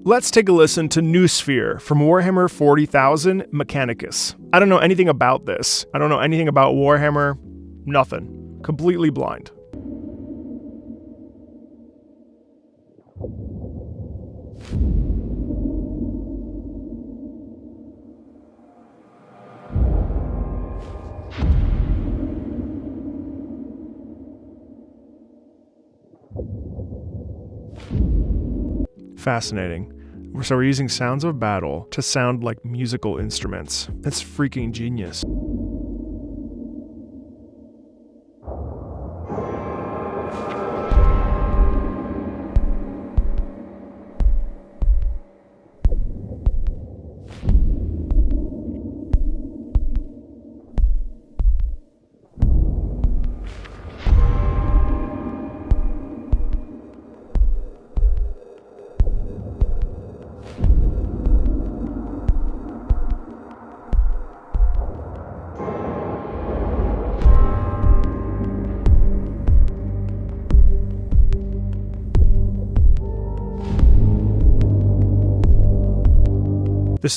Let's take a listen to Noosphere from Warhammer 40,000 Mechanicus. I don't know anything about this. I don't know anything about Warhammer. Nothing. Completely blind. Fascinating. So we're using sounds of battle to sound like musical instruments. That's freaking genius.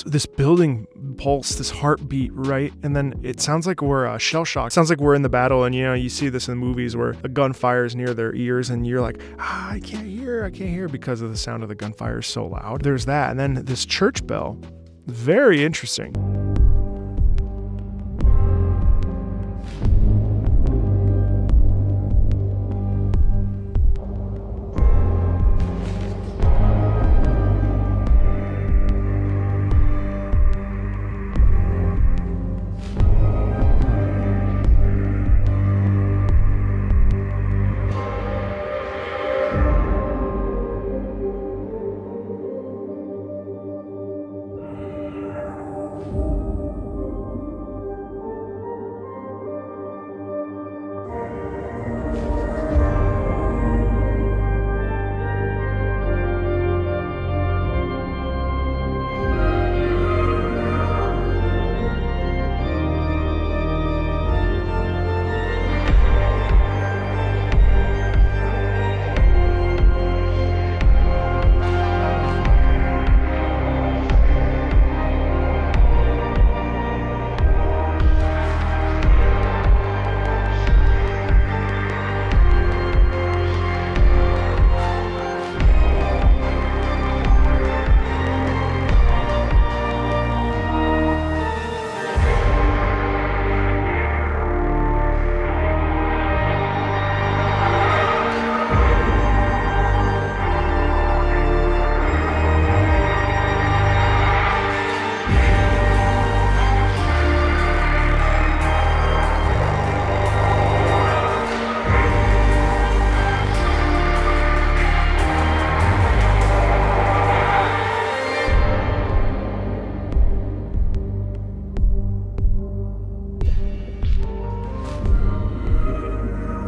This building pulse, this heartbeat, right? And then it sounds like we're shell shocked. Sounds like we're in the battle, and you see this in movies where a gun fires near their ears, and you're like, I can't hear because of the sound of the gunfire is so loud. There's that, and then this church bell, very interesting.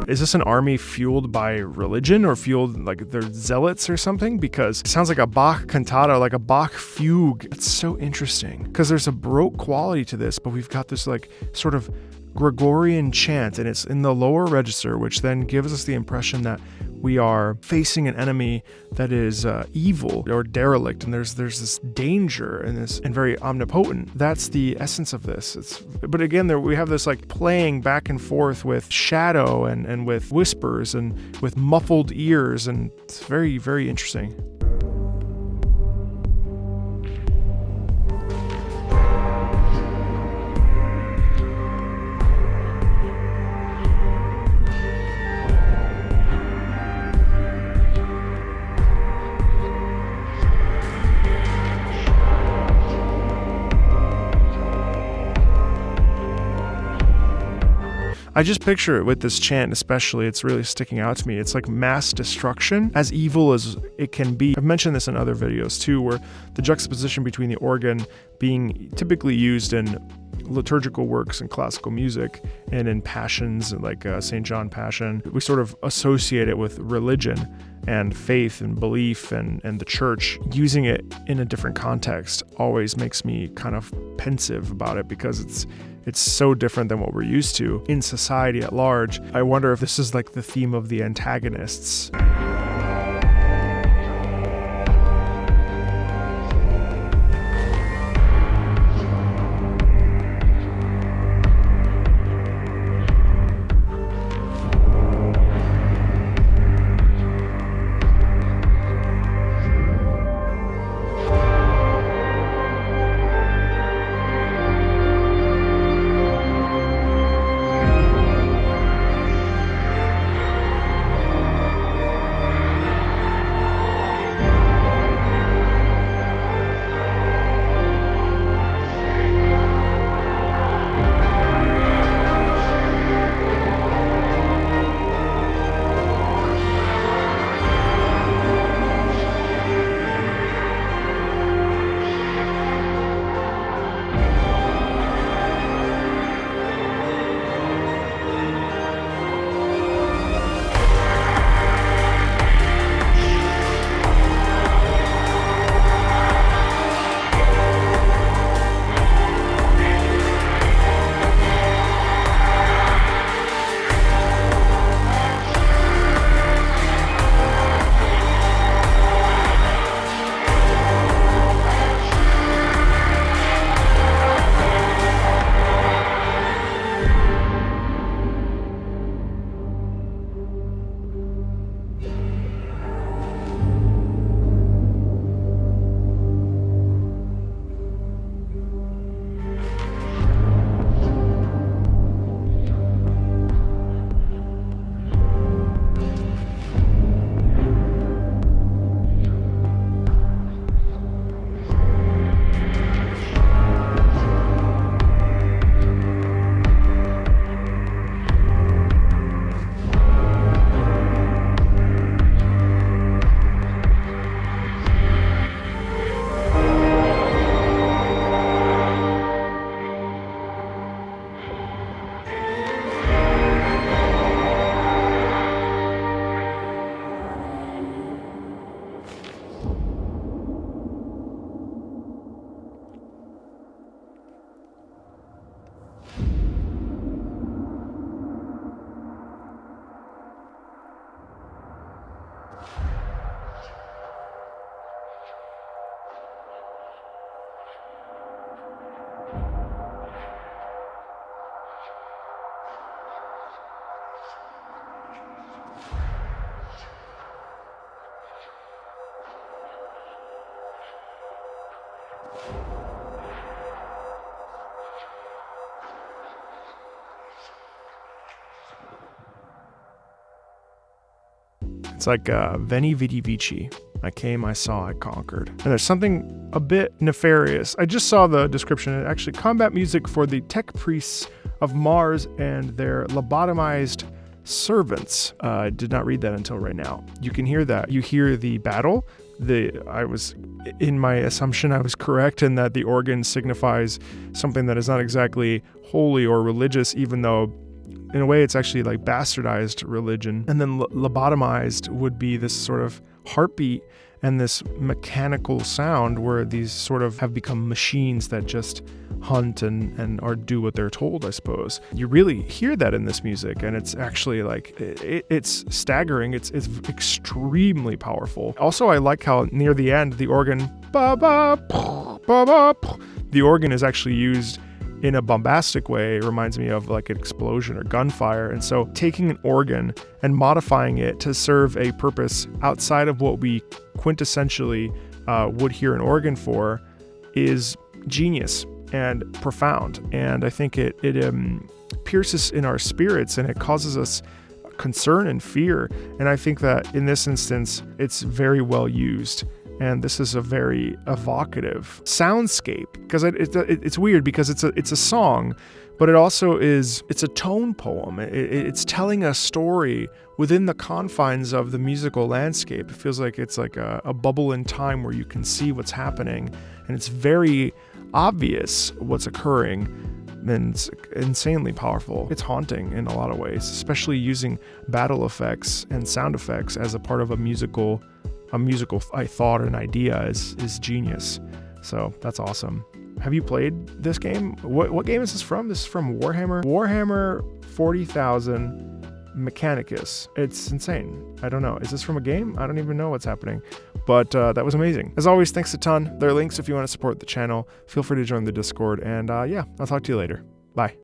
Is this an army fueled by religion or fueled like they're zealots or something? Because it sounds like a Bach cantata, like a Bach fugue. It's so interesting because there's a Baroque quality to this, but we've got this like sort of Gregorian chant, and it's in the lower register, which then gives us the impression that we are facing an enemy that is evil or derelict, and there's this danger and very omnipotent. That's the essence of this. But again, we have this like playing back and forth with shadow and with whispers and with muffled ears, and it's very, very interesting. I just picture it with this chant especially. It's really sticking out to me. It's like mass destruction, as evil as it can be. I've mentioned this in other videos too, where the juxtaposition between the organ being typically used in liturgical works and classical music and in passions like St. John Passion, we sort of associate it with religion and faith and belief and the church. Using it in a different context always makes me kind of pensive about it, because it's so different than what we're used to in society at large. I wonder if this is like the theme of the antagonists. It's like Veni Vidi Vici. I came, I saw, I conquered. And there's something a bit nefarious. I just saw the description. Actually, combat music for the tech priests of Mars and their lobotomized servants. I did not read that until right now. You can hear that. You hear the battle. In my assumption, I was correct in that the organ signifies something that is not exactly holy or religious, even though in a way it's actually like bastardized religion. And then lobotomized would be this sort of heartbeat and this mechanical sound where these sort of have become machines that just hunt and or do what they're told, I suppose. You really hear that in this music, and it's actually like, it's staggering. It's extremely powerful. Also, I like how near the end, the organ, the organ is actually used in a bombastic way. It reminds me of like an explosion or gunfire. And so taking an organ and modifying it to serve a purpose outside of what we quintessentially would hear an organ for is genius and profound. And I think it pierces in our spirits, and it causes us concern and fear. And I think that in this instance, it's very well used. And this is a very evocative soundscape, because it's weird because it's a song, but it also it's a tone poem. It's telling a story within the confines of the musical landscape. It feels like it's like a bubble in time where you can see what's happening, and it's very obvious what's occurring, and it's insanely powerful. It's haunting in a lot of ways, especially using battle effects and sound effects as a part of a musical thought and idea is genius. So that's awesome. Have you played this game? What game is this from? This is from Warhammer 40,000 Mechanicus. It's insane. I don't know. Is this from a game? I don't even know what's happening. But that was amazing. As always, thanks a ton. There are links if you want to support the channel. Feel free to join the Discord. And yeah, I'll talk to you later. Bye.